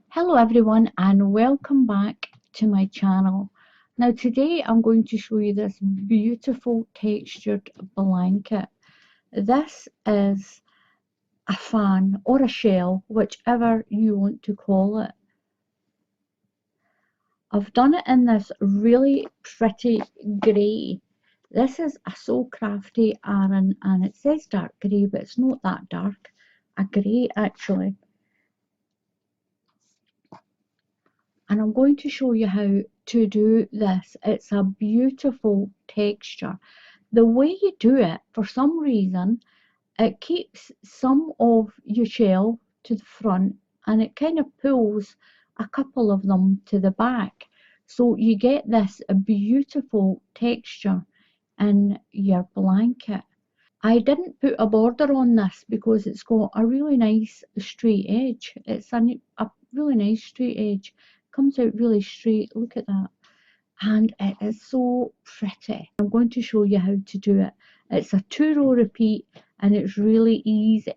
Hello everyone and welcome back to my channel. Now today I'm going to show you this beautiful textured blanket. This is a fan or a shell, whichever you want to call it. I've done it in this really pretty grey. This is a So Crafty Aran and it says dark grey but it's not that dark. A grey actually. And I'm going to show you how to do this. It's a beautiful texture. The way you do it, for some reason, it keeps some of your shell to the front and it kind of pulls a couple of them to the back. So you get this beautiful texture in your blanket. I didn't put a border on this because it's got a really nice straight edge. It's a really nice straight edge. Comes out really straight, look at that. And it is so pretty. I'm going to show you how to do it. It's a 2-row repeat and it's really easy.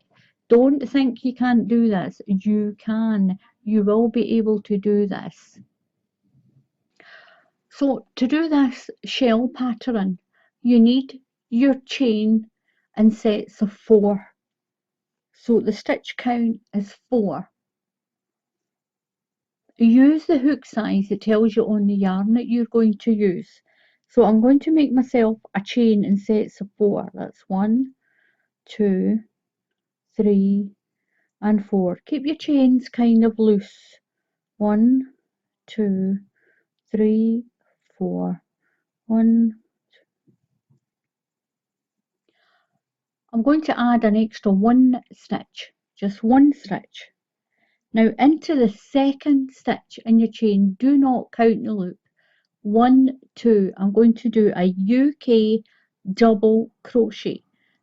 Don't think you can't do this. You can. You will be able to do this. So to do this shell pattern, you need your chain in sets of 4. So the stitch count is 4. Use the hook size it tells you on the yarn that you're going to use. So I'm going to make myself a chain in sets of 4. That's 1, 2, 3 and 4. Keep your chains kind of loose. 1, 2, 3, 4. 1. I'm going to add an extra 1 stitch, just 1 stitch. Now into the second stitch in your chain, do not count the loop. 1, 2, I'm going to do a UK double crochet,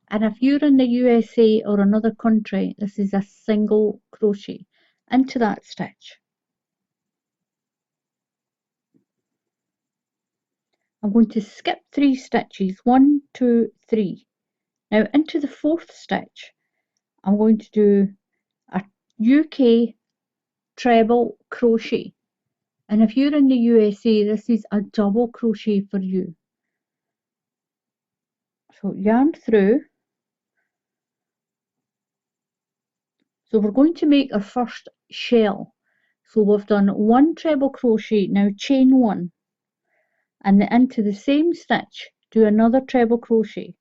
and if you're in the USA or another country, this is a single crochet into that stitch. I'm going to skip 3 stitches, 1, 2, 3. Now into the 4th stitch, I'm going to do a UK treble crochet, and if you're in the USA, this is a double crochet for you. So yarn through. So we're going to make our first shell. So we've done 1 treble crochet, now chain 1 and then into the same stitch do another treble crochet.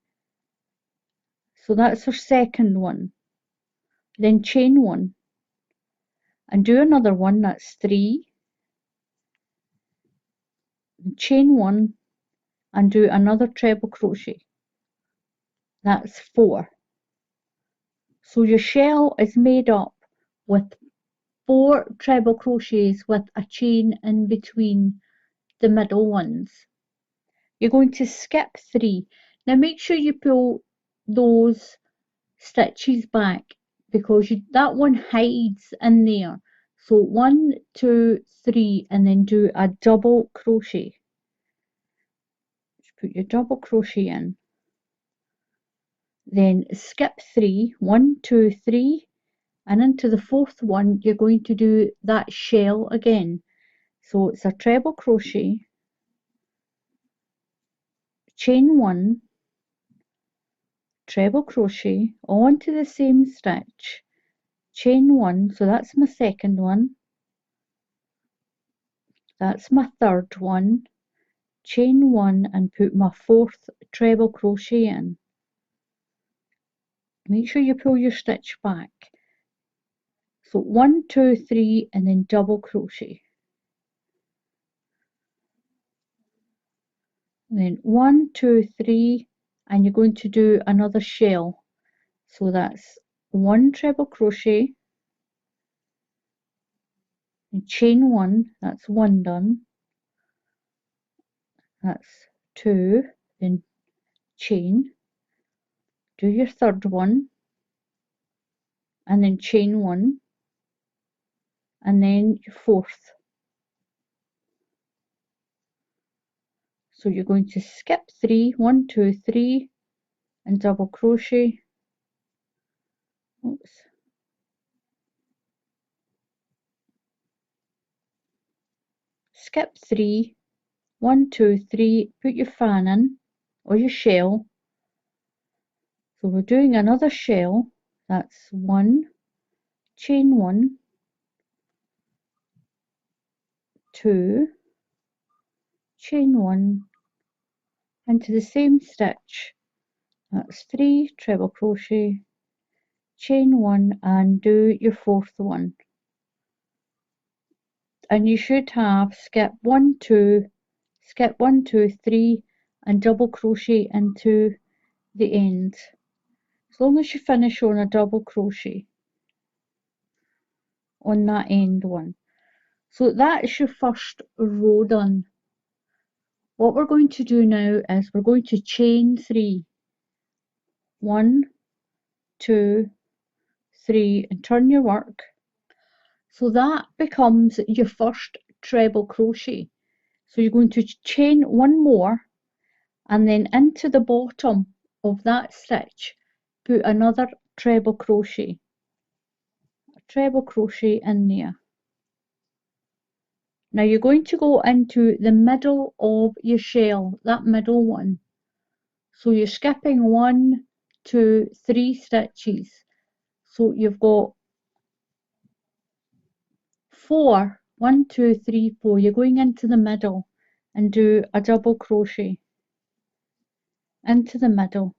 So that's our second one. Then chain 1 and do another one, that's 3. And chain 1 and do another treble crochet. That's 4. So your shell is made up with 4 treble crochets with a chain in between the middle ones. You're going to skip 3. Now make sure you pull those stitches back because that one hides in there. So 1, 2, 3 and then do a double crochet. Just put your double crochet in. Then skip 3, 1, 2, 3 and into the 4th one you're going to do that shell again. So it's a treble crochet, chain 1, treble crochet onto the same stitch, chain 1, so that's my second one, that's my third one, chain 1 and put my 4th treble crochet in. Make sure you pull your stitch back. So 1, 2, 3 and then double crochet. And then 1, 2, 3 and you're going to do another shell. So that's 1 treble crochet and chain 1, that's 1 done. That's 2, then chain, do your third one and then chain 1 and then your 4th. So you're going to skip 3, 1, 2, 3 and double crochet. Oops. skip 3, 1, 2, 3, put your fan in, or your shell. So we're doing another shell, that's 1, chain 1, 2, chain 1, into the same stitch, that's 3 treble crochet, chain 1 and do your 4th one. And you should have skip 1, 2, skip 1, 2, 3 and double crochet into the end. As long as you finish on a double crochet on that end one. So that's your first row done. What we're going to do now is we're going to chain 3. 1, 2, 3 and turn your work. So that becomes your first treble crochet. So you're going to chain 1 more and then into the bottom of that stitch put another treble crochet. A treble crochet in there. Now you're going to go into the middle of your shell, that middle one. So you're skipping 1, 2, 3 stitches. So you've got 4, 1, 2, 3, 4. You're going into the middle and do a double crochet into the middle.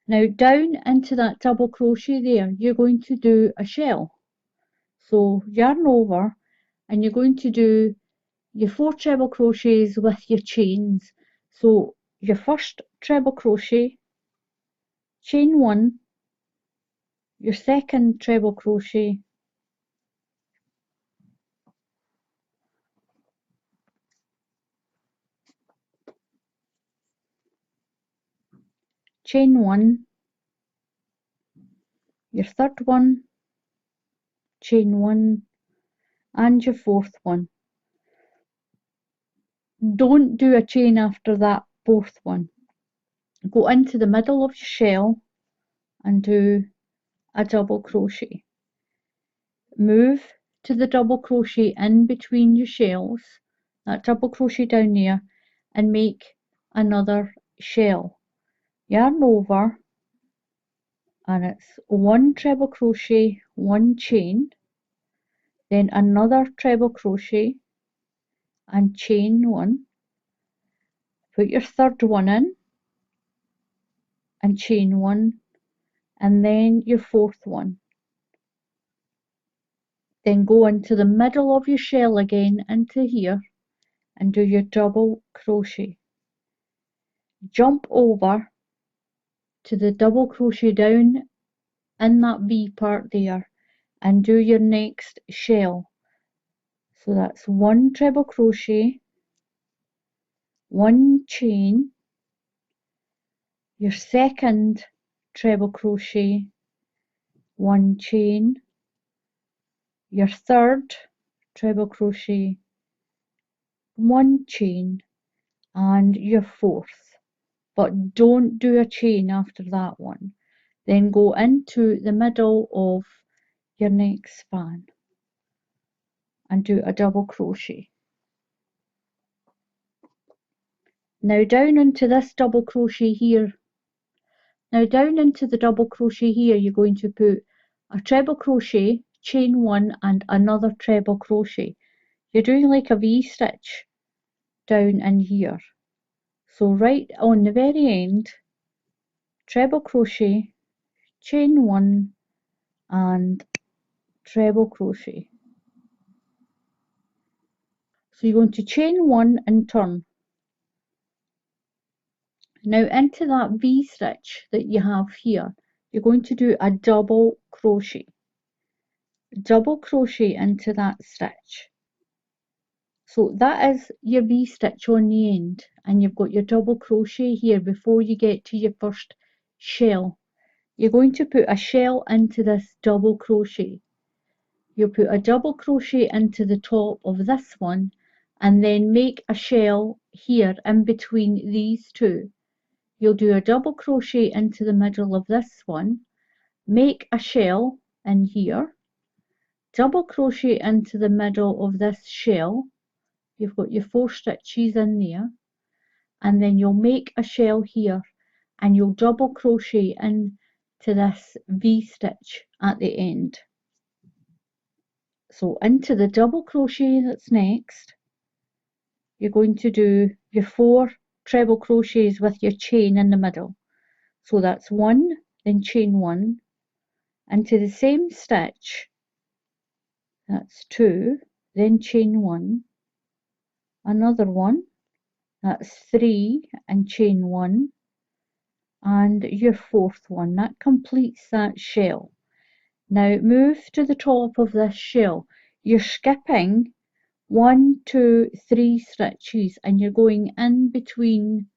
Now down into that double crochet there, you're going to do a shell. So yarn over and you're going to do your 4 treble crochets with your chains. So your first treble crochet, chain 1, your second treble crochet, chain 1, your third one, chain 1 and your 4th one. Don't do a chain after that 4th one. Go into the middle of your shell and do a double crochet. Move to the double crochet in between your shells, that double crochet down there, and make another shell. Yarn over and it's 1 treble crochet, 1 chain, then another treble crochet and chain 1. Put your third one in and chain 1 and then your 4th one. Then go into the middle of your shell again into here and do your double crochet. Jump over to the double crochet down in that V part there and do your next shell. So that's 1 treble crochet, 1 chain, your second treble crochet, 1 chain, your third treble crochet, 1 chain and your 4th. But don't do a chain after that one. Then go into the middle of your next span and do a double crochet. Now down into this double crochet here. Now down into the double crochet here, you're going to put a treble crochet, chain 1 and another treble crochet. You're doing like a V stitch down in here. So right on the very end, treble crochet, chain 1 and treble crochet. So you're going to chain 1 and turn. Now into that V stitch that you have here, you're going to do a double crochet. Double crochet into that stitch. So that is your V stitch on the end, and you've got your double crochet here before you get to your first shell. You're going to put a shell into this double crochet. You'll put a double crochet into the top of this one and then make a shell here in between these two. You'll do a double crochet into the middle of this one, make a shell in here, double crochet into the middle of this shell. You've got your 4 stitches in there, and then you'll make a shell here, and you'll double crochet into this V-stitch at the end. So into the double crochet that's next, you're going to do your 4 treble crochets with your chain in the middle. So that's 1, then chain 1, into the same stitch, that's 2, then chain 1, another 1, that's 3, and chain 1, and your 4th one. That completes that shell. Now move to the top of this shell. You're skipping 1, 2, 3 stitches, and you're going in between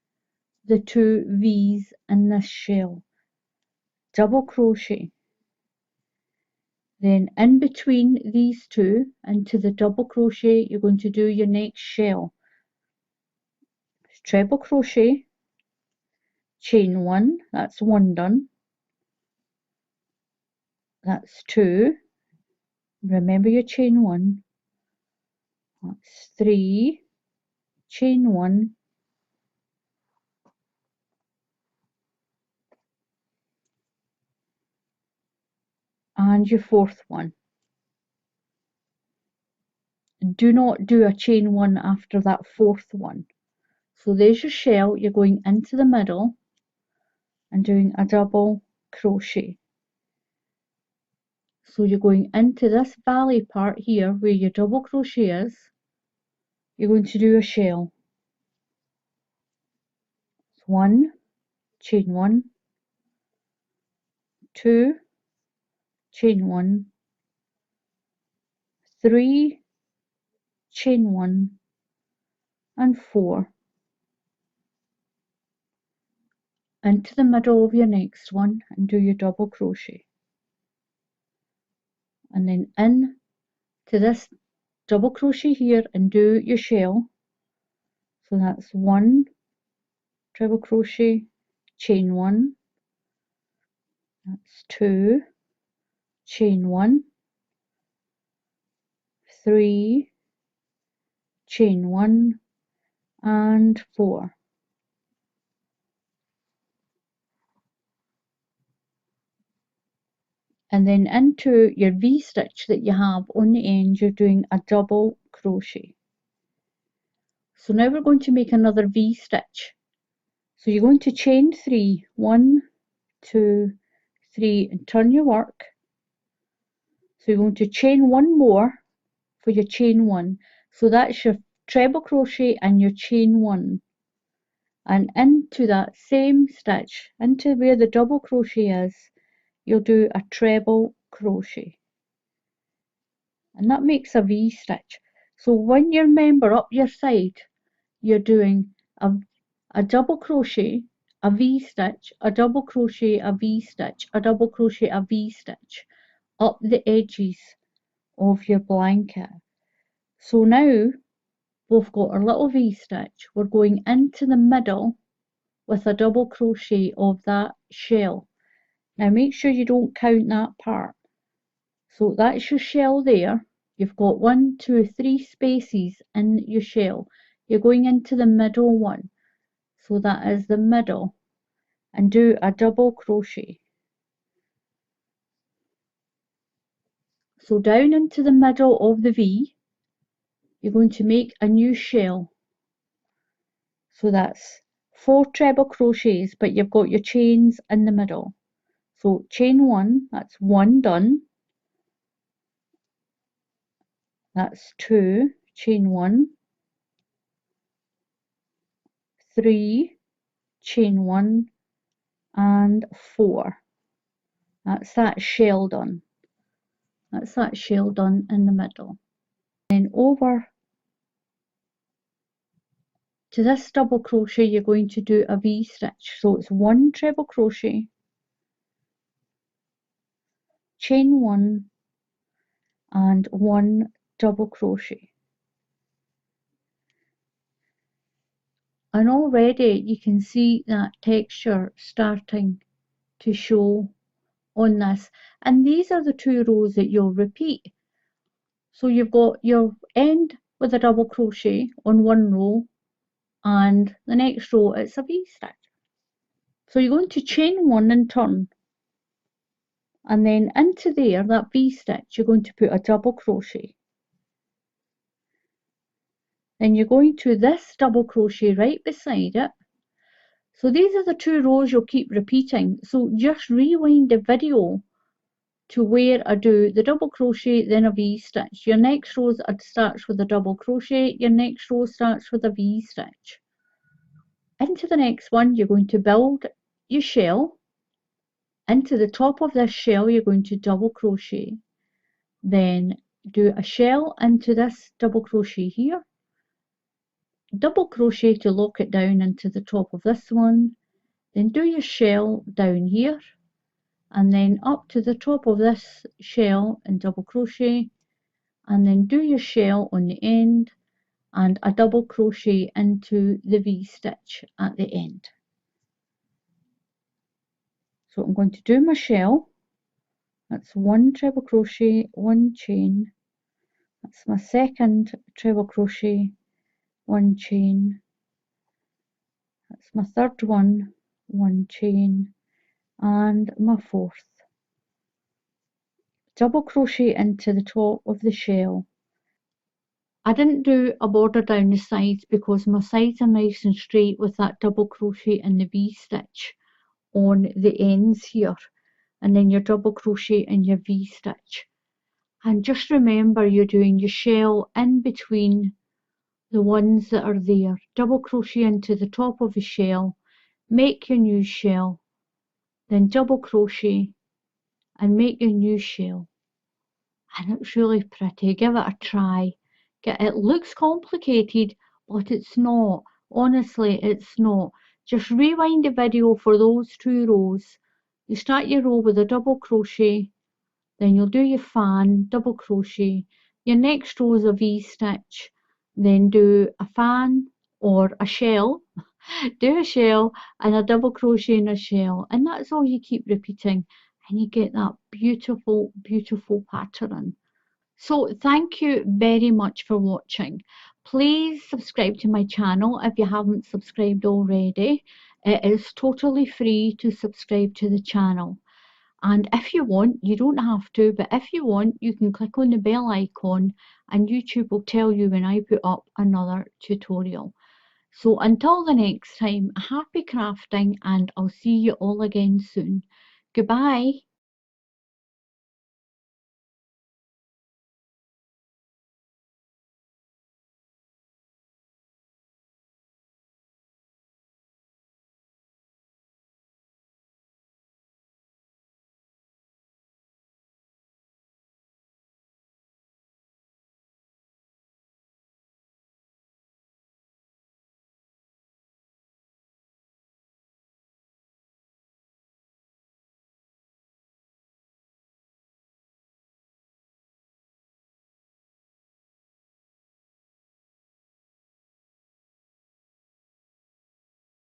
the 2 V's in this shell. Double crochet. Then in between these 2, into the double crochet, you're going to do your next shell. Treble crochet, chain 1, that's 1 done. That's 2. Remember your chain 1. That's 3, chain 1, and your 4th one. Do not do a chain 1 after that 4th one. So there's your shell. You're going into the middle and doing a double crochet. So you're going into this valley part here where your double crochet is. You're going to do a shell. 1, chain 1, 2, chain 1, 3, chain 1, and 4. Into the middle of your next one and do your double crochet. And then in to this double crochet here and do your shell. So that's 1 treble crochet, chain 1, that's 2, chain 1, 3, chain 1, and 4. And then into your V-stitch that you have on the end, you're doing a double crochet. So now we're going to make another V-stitch. So you're going to chain 3, 1, 2, 3, and turn your work. So you're going to chain 1 more for your chain 1. So that's your treble crochet and your chain 1. And into that same stitch, into where the double crochet is, you'll do a treble crochet. And that makes a V-stitch. So when you remember up your side, you're doing a double crochet, a V-stitch, a double crochet, a V-stitch, a double crochet, a V-stitch up the edges of your blanket. So now we've got our little V-stitch. We're going into the middle with a double crochet of that shell. Now make sure you don't count that part. So that's your shell there. You've got 1, 2, 3 spaces in your shell. You're going into the middle one. So that is the middle. And do a double crochet. So down into the middle of the V, you're going to make a new shell. So that's 4 treble crochets, but you've got your chains in the middle. So chain 1, that's 1 done. That's 2, chain 1, 3, chain 1, and 4. That's that shell done. That's that shell done in the middle. Then over to this double crochet, you're going to do a V-stitch. So it's 1 treble crochet, chain 1, and 1 double crochet. And already you can see that texture starting to show on this. And these are the 2 rows that you'll repeat. So you've got your end with a double crochet on one row, and the next row it's a V-stitch. So you're going to chain one and turn, and then into there, that V-stitch, you're going to put a double crochet. Then you're going to this double crochet right beside it. So these are the 2 rows you'll keep repeating. So just rewind the video to where I do the double crochet, then a V-stitch. Your next row starts with a double crochet, your next row starts with a V-stitch. Into the next one, you're going to build your shell. Into the top of this shell, you're going to double crochet. Then do a shell into this double crochet here. Double crochet to lock it down into the top of this one. Then do your shell down here, and then up to the top of this shell and double crochet, and then do your shell on the end and a double crochet into the V-stitch at the end. So I'm going to do my shell. That's 1 treble crochet, 1 chain. That's my second treble crochet, 1 chain. That's my third one, 1 chain, and my fourth. Double crochet into the top of the shell. I didn't do a border down the sides because my sides are nice and straight with that double crochet and the V-stitch on the ends here, and then your double crochet and your V-stitch. And just remember, you're doing your shell in between the ones that are there. Double crochet into the top of the shell, make your new shell, then double crochet and make your new shell. And it's really pretty. Give it a try. It looks complicated, but it's not. Honestly, it's not. Just rewind the video for those 2 rows. You start your row with a double crochet, then you'll do your fan, double crochet. Your next row is a V-stitch, then do a fan or a shell, do a shell and a double crochet in a shell, and that's all you keep repeating, and you get that beautiful, beautiful pattern. So thank you very much for watching. Please subscribe to my channel if you haven't subscribed already. It is totally free to subscribe to the channel. And if you want, you don't have to, but if you want, you can click on the bell icon and YouTube will tell you when I put up another tutorial. So until the next time, happy crafting, and I'll see you all again soon. Goodbye.